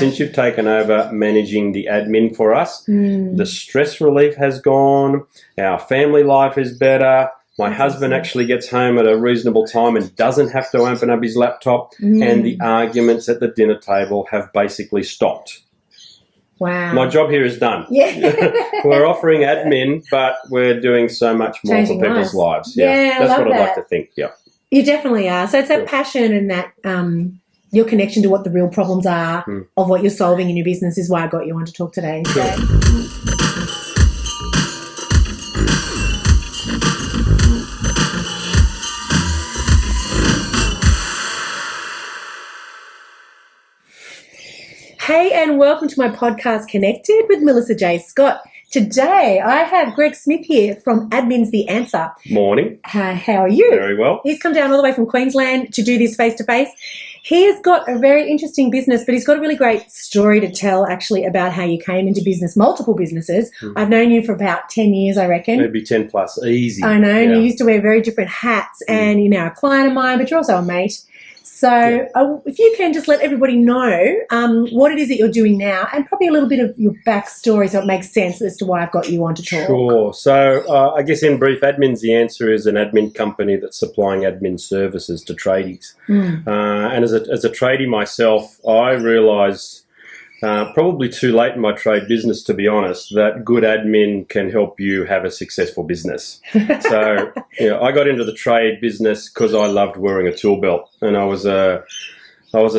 since you've taken over managing the admin for us, the stress relief has gone, our family life is better. My husband actually gets home at a reasonable time and doesn't have to open up his laptop, and the arguments at the dinner table have basically stopped. Wow. My job here is done. Yeah. We're offering admin, but we're doing so much more Changing for people's lives. Yeah, That's what I'd that. like to think. Yeah. You definitely are. So it's that passion and that your connection to what the real problems are of what you're solving in your business is why I got you on to talk today. So. Hey, and welcome to my podcast, Connected with Melissa J. Scott. Today, I have Greg Smith here from Admin's The Answer. Morning. How are you? Very well. He's come down all the way from Queensland to do this face-to-face. He has got a very interesting business, but he's got a really great story to tell, actually, about how you came into business, multiple businesses. I've known you for about 10 years, I reckon. Maybe 10 plus. Easy. I know, and you used to wear very different hats, and you're now a client of mine, but you're also a mate. So if you can just let everybody know what it is that you're doing now and probably a little bit of your backstory so it makes sense as to why I've got you on to talk. Sure. So I guess in brief, Admin's The Answer is an admin company that's supplying admin services to tradies. And as a tradie myself, I realised probably too late in my trade business, to be honest, that good admin can help you have a successful business. So I got into the trade business because I loved wearing a tool belt, and I was a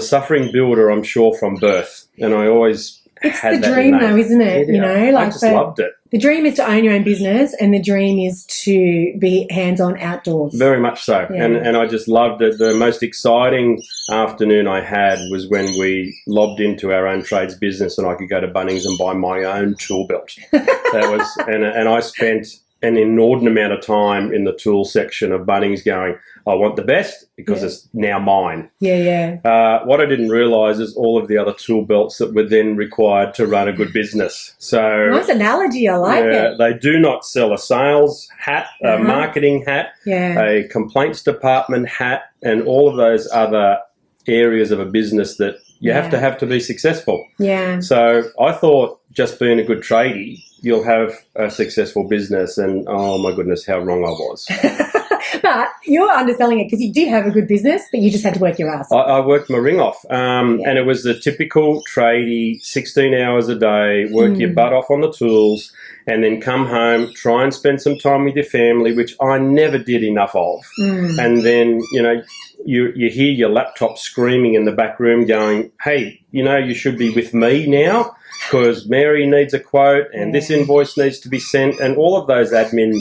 suffering builder, I'm sure, from birth, and I always had the dream, though, isn't it? I just loved it. The dream is to own your own business, and the dream is to be hands-on outdoors. Very much so. Yeah. And I just loved it. The most exciting afternoon I had was when we lobbed into our own trades business and I could go to Bunnings and buy my own tool belt. And I spent an inordinate amount of time in the tool section of Bunnings going, I want the best because it's now mine. What I didn't realise is all of the other tool belts that were then required to run a good business. So nice analogy, I like it. They do not sell a sales hat, a marketing hat, a complaints department hat, and all of those other areas of a business that you have to be successful. So I thought just being a good tradie, you'll have a successful business, and oh my goodness, how wrong I was. But you're underselling it because you did have a good business, but you just had to work your ass off. I worked my ring off, and it was the typical tradie, 16 hours a day, work your butt off on the tools, and then come home, try and spend some time with your family, which I never did enough of. And then, you hear your laptop screaming in the back room going, hey, you should be with me now because Mary needs a quote and this invoice needs to be sent, and all of those admin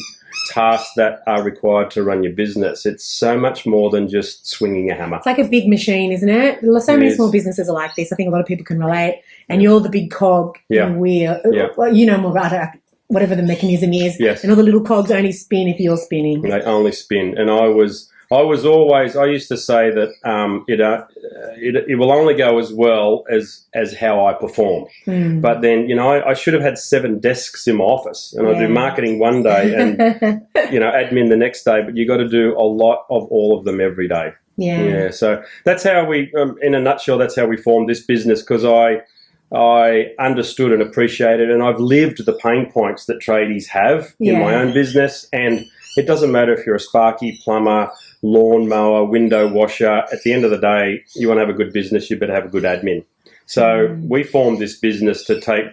tasks that are required to run your business. It's so much more than just swinging a hammer. It's like a big machine, isn't it? So many small businesses are like this. I think a lot of people can relate. And you're the big cog in the wheel. Well, you know more about it, whatever the mechanism is. And all the little cogs only spin if you're spinning. They only spin. And I used to say that it will only go as well as how I perform. But then, I should have had 7 desks in my office, and I do marketing one day and, admin the next day, but you got to do a lot of all of them every day. So that's how we, in a nutshell, that's how we formed this business, because I understood and appreciated, and I've lived the pain points that tradies have in my own business. And it doesn't matter if you're a sparky, plumber, lawnmower, window washer. At the end of the day, you want to have a good business, you better have a good admin. So we formed this business to take,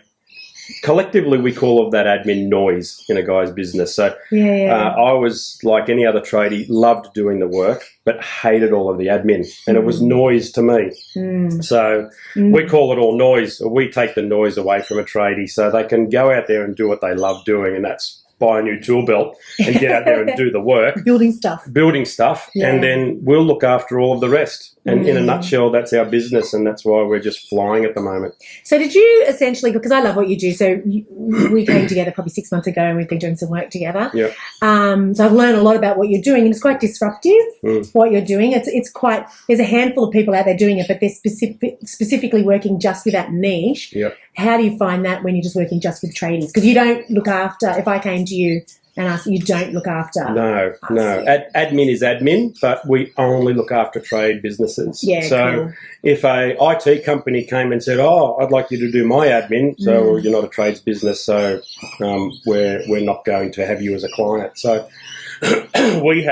collectively we call all of that admin noise in a guy's business. So I was like any other tradie, loved doing the work, but hated all of the admin, and it was noise to me. So we call it all noise, or we take the noise away from a tradie so they can go out there and do what they love doing, and that's buy a new tool belt and get out there and do the work. Building stuff. And then we'll look after all of the rest. And in a nutshell, that's our business, and that's why we're just flying at the moment. So did you essentially, because I love what you do, so we came together probably 6 months ago and we've been doing some work together. So I've learned a lot about what you're doing, and it's quite disruptive, what you're doing. It's quite, there's a handful of people out there doing it, but they're specifically working just with that niche. How do you find that when you're just working just with tradies? Because you don't look after, if I came to you and you don't look after. No. Admin is admin, but we only look after trade businesses. Yeah, so cool. if a IT company came and said, "Oh, I'd like you to do my admin," so you're not a trades business, so we're not going to have you as a client. So we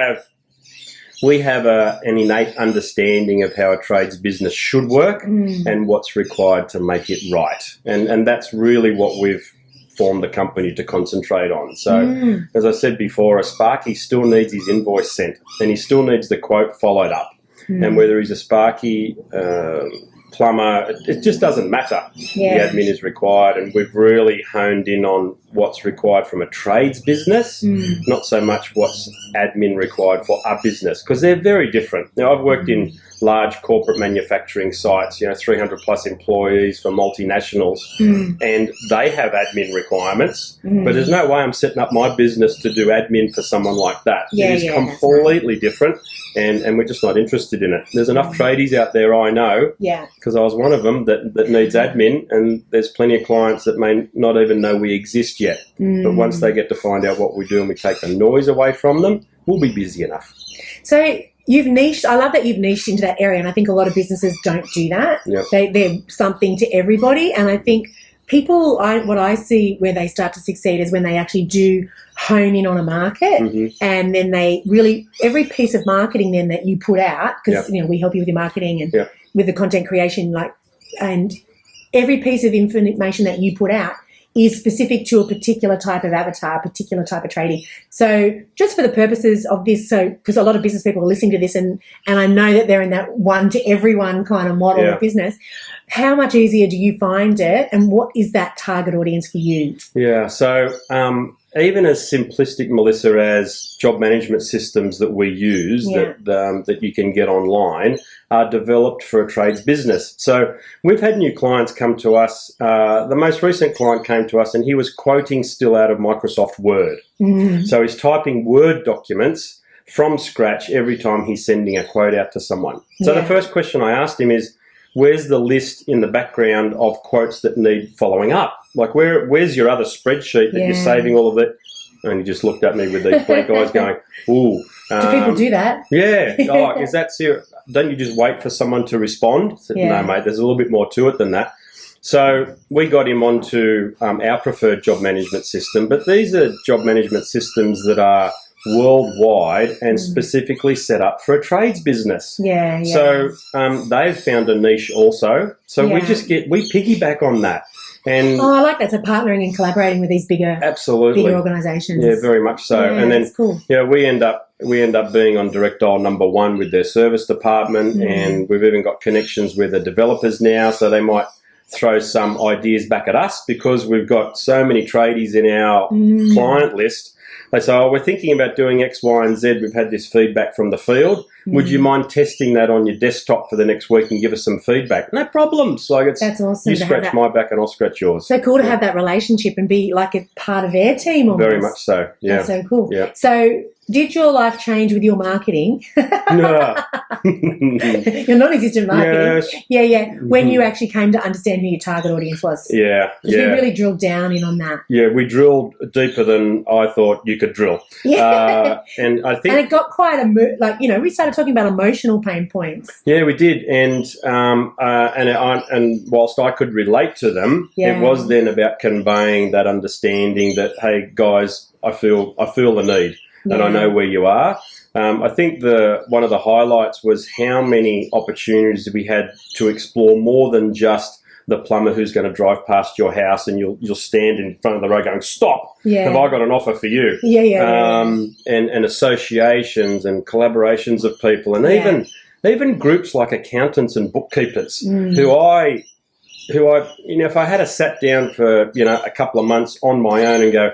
have an innate understanding of how a trades business should work and what's required to make it right. And that's really what we've formed the company to concentrate on. So, as I said before, a Sparky still needs his invoice sent and he still needs the quote followed up. And whether he's a Sparky, plumber, it just doesn't matter. Yeah. The admin is required, and we've really honed in on what's required from a trades business, not so much what's admin required for our business, because they're very different. Now, I've worked in large corporate manufacturing sites, 300 plus employees for multinationals, and they have admin requirements, but there's no way I'm setting up my business to do admin for someone like that. It is completely different, and we're just not interested in it. There's enough tradies out there, I know, because I was one of them that needs admin, and there's plenty of clients that may not even know we exist yet. But once they get to find out what we do and we take the noise away from them, we'll be busy enough. So you've niched. I love that you've niched into that area, and I think a lot of businesses don't do that. Yep. They're something to everybody, and I think people, what I see where they start to succeed is when they actually do hone in on a market, and then they really, every piece of marketing then that you put out, because we help you with your marketing and with the content creation, and every piece of information that you put out is specific to a particular type of avatar, a particular type of trading. So just for the purposes of this, because a lot of business people are listening to this, and I know that they're in that one to everyone kind of model of business, how much easier do you find it, and what is that target audience for you? Yeah, so even as simplistic, Melissa, as job management systems that we use that you can get online are developed for a trades business. So we've had new clients come to us. The most recent client came to us and he was quoting still out of Microsoft Word. So he's typing Word documents from scratch every time he's sending a quote out to someone. So the first question I asked him is, where's the list in the background of quotes that need following up? Like, where's your other spreadsheet that you're saving all of it? And he just looked at me with these blank eyes going, ooh. Do people do that? Yeah. Oh, is that serious? Don't you just wait for someone to respond? I said, no, mate, there's a little bit more to it than that. So we got him onto our preferred job management system, but these are job management systems that are worldwide and specifically set up for a trades business. So they've found a niche also. So we piggyback on that. And I like that. So partnering and collaborating with these bigger organisations. Yeah, very much so. And then cool. we end up being on direct dial number one with their service department, and we've even got connections with the developers now, so they might throw some ideas back at us because we've got so many tradies in our client list. They say, we're thinking about doing X, Y, and Z. We've had this feedback from the field. Would you mind testing that on your desktop for the next week and give us some feedback? No problems. That's awesome. You scratch my back and I'll scratch yours. So cool to have that relationship and be like a part of their team almost. Very much so, yeah. That's so cool. Yeah. So did your life change with your marketing? No. Your non-existent marketing. Yes. Yeah. When you actually came to understand who your target audience was. Yeah. We really drilled down in on that. Yeah, we drilled deeper than I thought you could drill. Yeah. And I think... And it got quite we started talking about emotional pain points. Yeah, we did. And whilst I could relate to them, it was then about conveying that understanding that, hey, guys, I feel the need. And I know where you are. I think one of the highlights was how many opportunities we had to explore more than just the plumber who's going to drive past your house and you'll stand in front of the road going, stop, have I got an offer for you? And associations and collaborations of people, and even groups like accountants and bookkeepers who I if I had sat down for a couple of months on my own and go,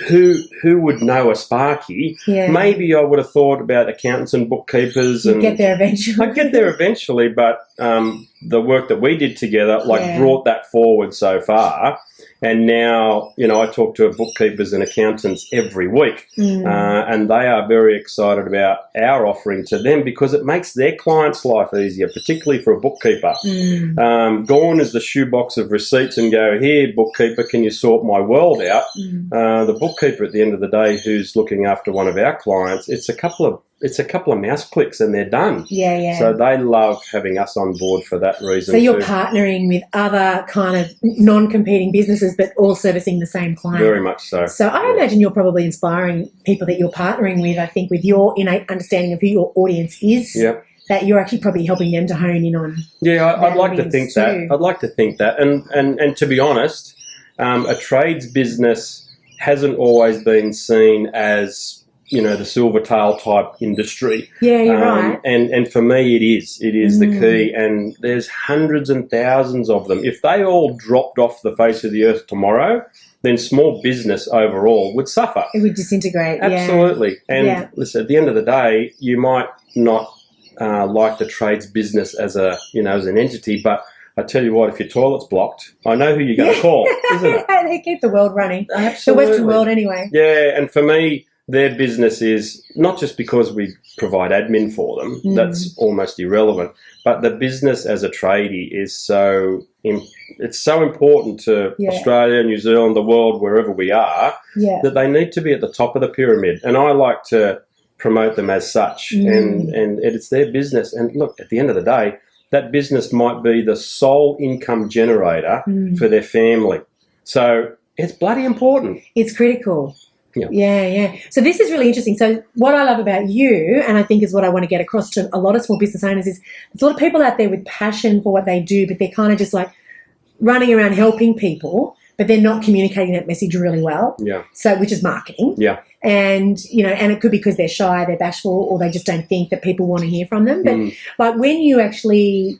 who would know a Sparky? Maybe I would have thought about accountants and bookkeepers. You'd get there eventually. I'd get there eventually, but the work that we did together, Yeah. brought that forward so far. And now, I talk to bookkeepers and accountants every week, and they are very excited about our offering to them because it makes their clients' life easier, particularly for a bookkeeper. Gone is the shoebox of receipts and go, here, bookkeeper, can you sort my world out? The bookkeeper at the end of the day who's looking after one of our clients, it's a couple of mouse clicks and they're done. Yeah. So they love having us on board for that reason. So you're partnering with other kind of non-competing businesses, but all servicing the same client. Very much so. So I imagine you're probably inspiring people that you're partnering with, I think, with your innate understanding of who your audience is. Yeah. That you're actually probably helping them to hone in on. Yeah, I'd like to think too. that. I'd like to think that. And to be honest, a trades business hasn't always been seen as, the silver tail type industry. Yeah, you're right. And for me, it is. It is the key. And there's hundreds and thousands of them. If they all dropped off the face of the earth tomorrow, then small business overall would suffer. It would disintegrate. Absolutely. Yeah. And listen, at the end of the day, you might not like the trades business as as an entity, but I tell you what, if your toilet's blocked, I know who you're going to call, isn't it? They keep the world running. Absolutely. The Western world anyway. Yeah, and for me, their business is not just because we provide admin for them, that's almost irrelevant, but the business as a tradie is it's so important to Australia, New Zealand, the world, wherever we are, that they need to be at the top of the pyramid. And I like to promote them as such, and it's their business. And look, at the end of the day, that business might be the sole income generator for their family. So it's bloody important. It's critical. Yeah. So this is really interesting. So what I love about you, and I think is what I want to get across to a lot of small business owners, is there's a lot of people out there with passion for what they do, but they're kind of just like running around helping people, but they're not communicating that message really well. Yeah. So, which is marketing. Yeah. And, and it could be because they're shy, they're bashful, or they just don't think that people want to hear from them. But like when you actually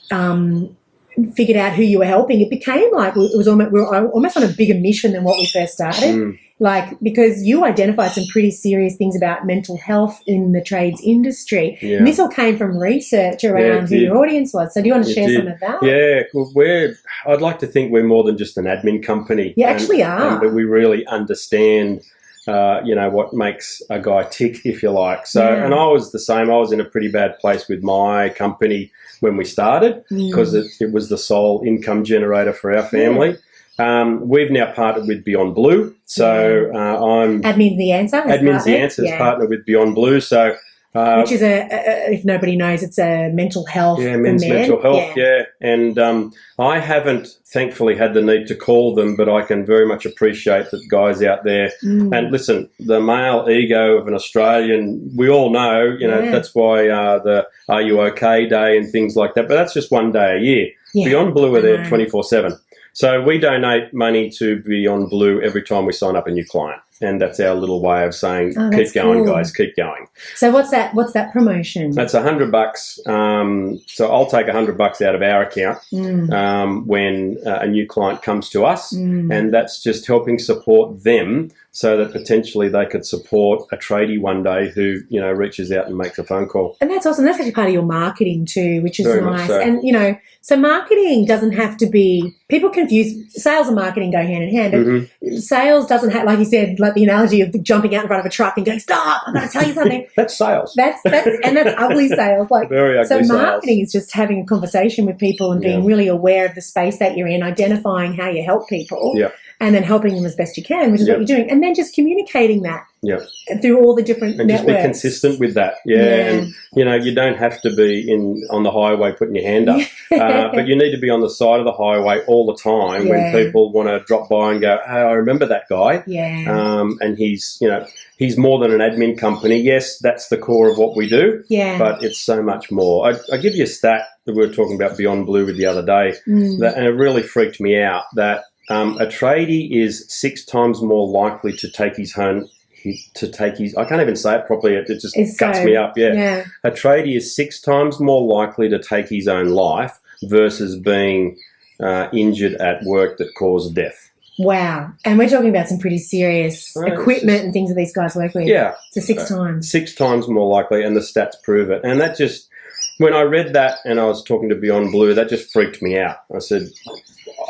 figured out who you were helping, it became like we were almost on a bigger mission than what we first started. Like, because you identified some pretty serious things about mental health in the trades industry. Yeah. And this all came from research around who your audience was. So do you want to share some of that? Yeah, well, I'd like to think we're more than just an admin company. You actually are. And that we really understand what makes a guy tick, if you like. So, and I was the same. I was in a pretty bad place with my company when we started because it was the sole income generator for our family. We've now partnered with Beyond Blue. So Admin's the Answer. Admin's the Answer is partnered with Beyond Blue. So which is if nobody knows, it's a mental health. Yeah, men's mental health, And I haven't, thankfully, had the need to call them, but I can very much appreciate that guys out there. And listen, the male ego of an Australian, we all know, that's why the Are You OK Day and things like that. But that's just one day a year. Yeah. Beyond Blue are there 24/7. So we donate money to Beyond Blue every time we sign up a new client. And that's our little way of saying, keep going, guys, keep going. So what's that promotion? That's $100. So I'll take $100 out of our account when a new client comes to us. And that's just helping support them so that potentially they could support a tradie one day who, reaches out and makes a phone call. And that's awesome. That's actually part of your marketing too, which is very nice. So. And, so marketing doesn't have to be, people confuse, sales and marketing go hand in hand, but sales doesn't have, like you said, like the analogy of jumping out in front of a truck and going, stop, I'm going to tell you something. That's sales. That's ugly sales. Like, very ugly so sales. marketing is just having a conversation with people and being really aware of the space that you're in, identifying how you help people. Yeah. And then helping them as best you can, which is what you're doing. And then just communicating that through all the different and networks. Just be consistent with that. And, you don't have to be on the highway putting your hand up. But you need to be on the side of the highway all the time when people want to drop by and go, oh, I remember that guy. Yeah. And he's more than an admin company. Yes, that's the core of what we do. Yeah. But it's so much more. I give you a stat that we were talking about Beyond Blue with the other day, and it really freaked me out that a tradie is 6 times more likely to take his own. I can't even say it properly. It just guts me up. Yeah. A tradie is 6 times more likely to take his own life versus being injured at work that caused death. Wow. And we're talking about some pretty serious equipment and things that these guys work with. Yeah. So 6 times. 6 times more likely, and the stats prove it. And that just, when I read that and I was talking to Beyond Blue, that just freaked me out. I said,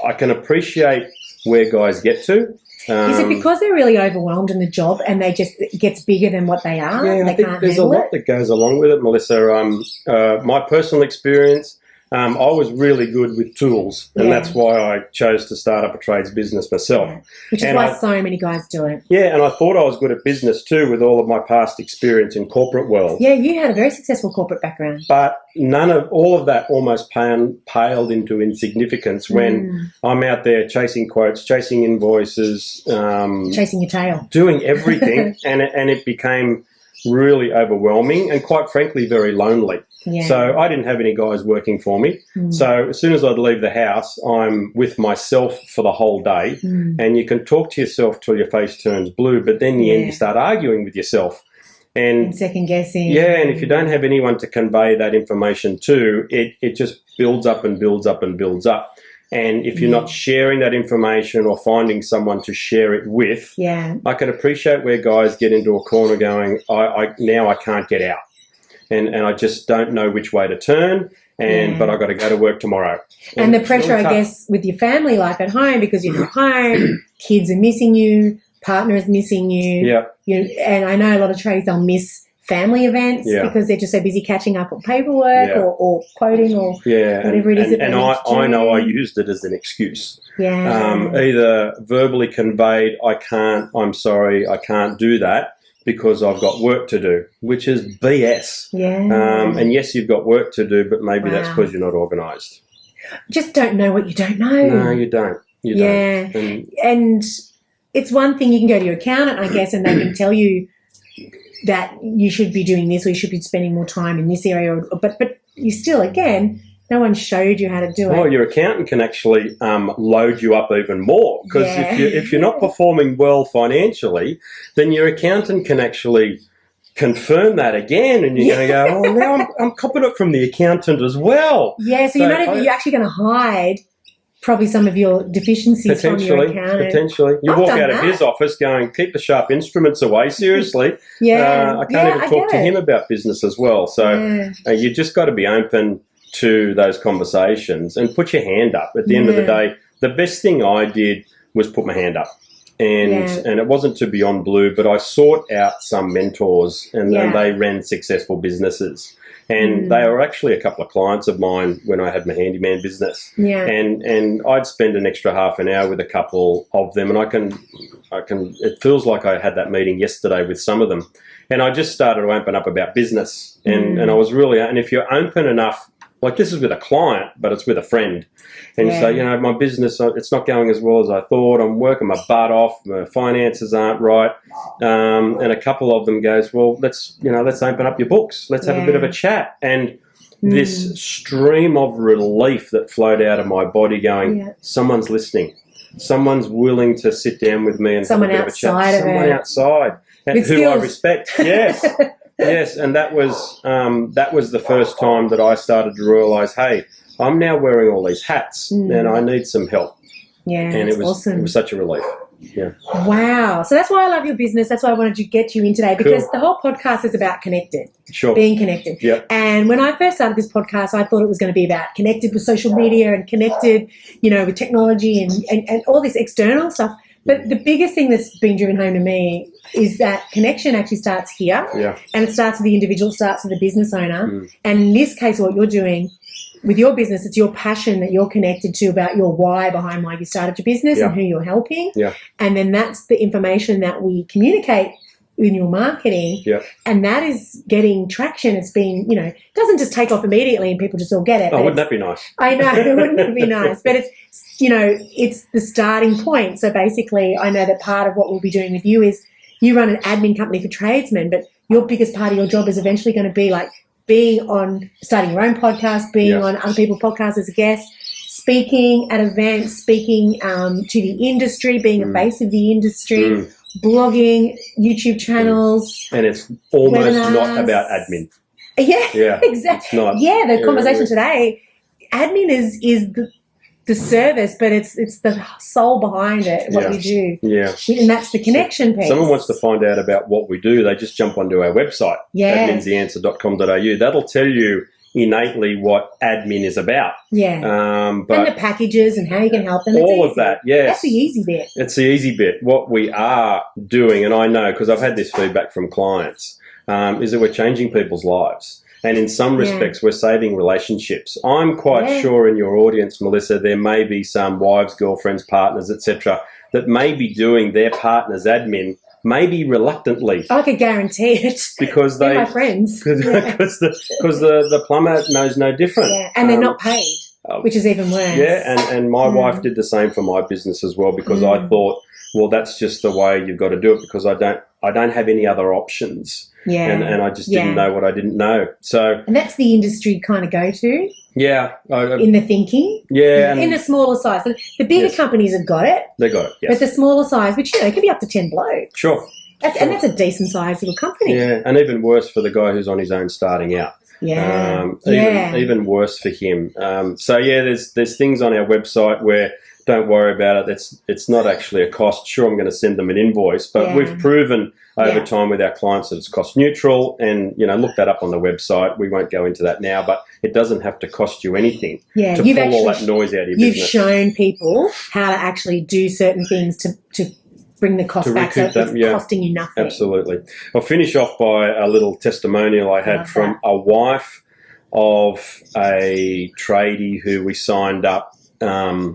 I can appreciate where guys get to. Is it because they're really overwhelmed in the job and it gets bigger than what they are? Yeah, they I think can't there's a lot that goes along with it, Melissa. My personal experience, I was really good with tools, and that's why I chose to start up a trades business myself. Yeah. Which is why so many guys do it. Yeah, and I thought I was good at business too with all of my past experience in corporate world. Yeah, you had a very successful corporate background. But all of that almost paled into insignificance when I'm out there chasing quotes, chasing invoices. Chasing your tail. Doing everything, and it became really overwhelming and quite frankly very lonely. Yeah. So I didn't have any guys working for me. So as soon as I'd leave the house, I'm with myself for the whole day. And you can talk to yourself till your face turns blue, but then in the end you start arguing with yourself. And second guessing. Yeah, and if you don't have anyone to convey that information to, it just builds up and builds up and builds up. And if you're not sharing that information or finding someone to share it with, I can appreciate where guys get into a corner going, I can't get out. And I just don't know which way to turn, but I've got to go to work tomorrow. And the pressure, really I guess, with your family life at home, because you're not home, kids are missing you, partner is missing you. And I know a lot of tradies, they'll miss family events because they're just so busy catching up on paperwork or quoting or whatever it is. And I know I used it as an excuse. Either verbally conveyed, I'm sorry, I can't do that, because I've got work to do, which is BS. And yes, you've got work to do, but maybe that's because you're not organised. Just don't know what you don't know. No, you don't. You don't. And it's one thing, you can go to your accountant, I guess, and they can tell you that you should be doing this or you should be spending more time in this area. But you still, again, no one showed you how to do it. Well, your accountant can actually load you up even more, because if you're not performing well financially, then your accountant can actually confirm that again, and you're going to go, oh, now I'm copying it from the accountant as well. Yeah, so you're actually going to hide probably some of your deficiencies from your accountant. Potentially. You walk out of his office going, keep the sharp instruments away, seriously. I can't even talk to him about business as well. So you just got to be open to those conversations and put your hand up. At the end of the day, the best thing I did was put my hand up. And it wasn't to Beyond Blue, but I sought out some mentors, and they ran successful businesses. And they were actually a couple of clients of mine when I had my handyman business. And I'd spend an extra half an hour with a couple of them, and I can it feels like I had that meeting yesterday with some of them. And I just started to open up about business. And I was really, and if you're open enough, like this is with a client, but it's with a friend. And you say, my business, it's not going as well as I thought. I'm working my butt off. My finances aren't right. And a couple of them goes, well, let's open up your books. Let's have a bit of a chat. And this stream of relief that flowed out of my body going, someone's listening. Someone's willing to sit down with me and have a bit of a chat. Someone outside who I respect. Yes. Yes, and that was the first time that I started to realise, hey, I'm now wearing all these hats and I need some help. And it was awesome. It was such a relief. Wow. So that's why I love your business. That's why I wanted to get you in today, because the whole podcast is about connected. Being connected. And when I first started this podcast, I thought it was going to be about connected with social media and connected, with technology and all this external stuff. But the biggest thing that's been driven home to me is that connection actually starts here, and it starts with the individual, starts with the business owner. And in this case, what you're doing with your business, it's your passion that you're connected to about your why behind why you started your business and who you're helping. And then that's the information that we communicate in your marketing, and that is getting traction. It's been, it doesn't just take off immediately and people just all get it. Oh, wouldn't that be nice? I know, wouldn't it be nice? But it's, it's the starting point. So basically, I know that part of what we'll be doing with you is you run an admin company for tradesmen, but your biggest part of your job is eventually going to be like starting your own podcast, being on other people's podcasts as a guest, speaking at events, speaking to the industry, being a face of the industry, blogging, YouTube channels. And it's almost not about admin. Yeah, exactly. It's not. Yeah, the conversation today, admin is the service, but it's the soul behind it, what we do. And that's the connection piece. Someone wants to find out about what we do, they just jump onto our website, adminstheanswer.com.au. That'll tell you innately what admin is about. Yeah. But and the packages and how you can help them. all of that, yes. That's the easy bit. It's the easy bit. What we are doing, and I know because I've had this feedback from clients, is that we're changing people's lives. And in some respects, we're saving relationships. I'm quite sure in your audience, Melissa, there may be some wives, girlfriends, partners, etc., that may be doing their partner's admin, maybe reluctantly. I could guarantee it. Because they're my friends. Because the plumber knows no different. Yeah. And they're not paid, which is even worse. Yeah, and my wife did the same for my business as well, because I thought, well, that's just the way you've got to do it, because I don't have any other options. Yeah. And I just didn't know what I didn't know. And that's the industry kind of go-to. Yeah. In the thinking. Yeah. In the smaller size. The bigger companies have got it. They got it, yes. But the smaller size, which, it could be up to 10 blokes. Sure. And that's a decent-sized little company. Yeah, and even worse for the guy who's on his own starting out. Yeah. Even worse for him. There's things on our website where don't worry about it. It's not actually a cost. Sure, I'm going to send them an invoice, but we've proven over time with our clients that it's cost neutral, and look that up on the website. We won't go into that now, but it doesn't have to cost you anything to pull all that noise out of your business. You've shown people how to actually do certain things to bring the cost back, so it's costing you nothing. Absolutely. I'll finish off by a little testimonial I had from a wife of a tradie who we signed up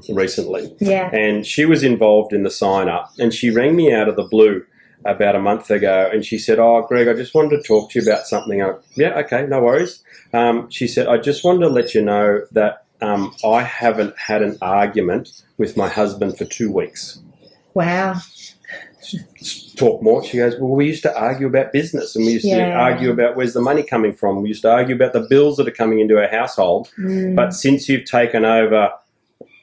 recently. Yeah. And she was involved in the sign up, and she rang me out of the blue about a month ago, and she said, "Oh, Greg, I just wanted to talk to you about something." Yeah, okay, no worries. She said, "I just wanted to let you know that I haven't had an argument with my husband for 2 weeks." Wow. Talk more. She goes, "Well, we used to argue about business, and we used to argue about where's the money coming from. We used to argue about the bills that are coming into our household. But since you've taken over,"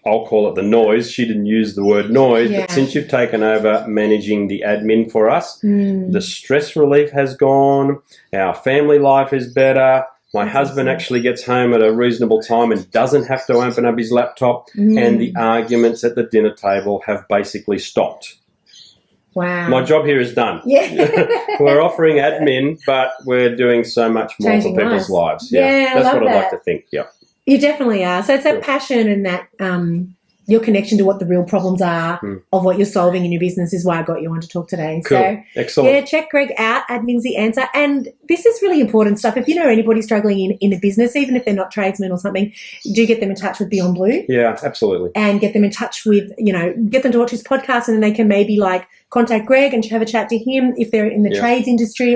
I'll call it the noise. She didn't use the word noise, but since you've taken over managing the admin for us, the stress relief has gone. Our family life is better. My husband actually gets home at a reasonable time and doesn't have to open up his laptop. And the arguments at the dinner table have basically stopped. Wow. My job here is done. Yeah. We're offering admin, but we're doing so much more Changing for people's lives. Yeah, That's what I'd that. like to think. Yeah. You definitely are. So it's that passion and that your connection to what the real problems are of what you're solving in your business is why I got you on to talk today. Cool. So, excellent. Yeah, check Greg out. Admin's the answer. And this is really important stuff. If you know anybody struggling in a business, even if they're not tradesmen or something, do get them in touch with Beyond Blue. Yeah, absolutely. And get them in touch with, get them to watch his podcast, and then they can maybe contact Greg and have a chat to him if they're in the trades industry,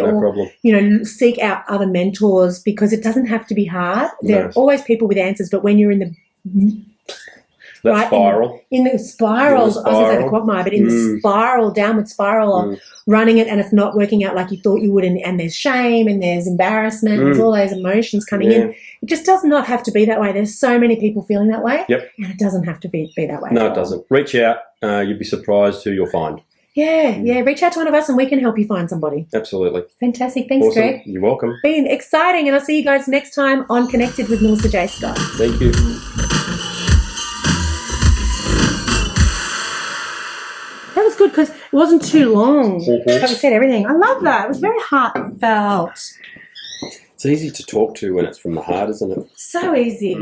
seek out other mentors, because it doesn't have to be hard. There are always people with answers, but when you're in the spiral. In the spiral, I was going to say the quagmire, but in the spiral, downward spiral of running it, and it's not working out like you thought you would, and there's shame and there's embarrassment, there's all those emotions coming in. It just does not have to be that way. There's so many people feeling that way, and it doesn't have to be that way. No, it doesn't. Reach out. You'd be surprised who you'll find. Yeah. Reach out to one of us and we can help you find somebody. Absolutely. Fantastic. Thanks, awesome. Greg. You're welcome. Been exciting, and I'll see you guys next time on Connected with Melissa J. Scott. Thank you. That was good because it wasn't too long. But we said everything. I love that. It was very heartfelt. It's easy to talk to when it's from the heart, isn't it? So easy.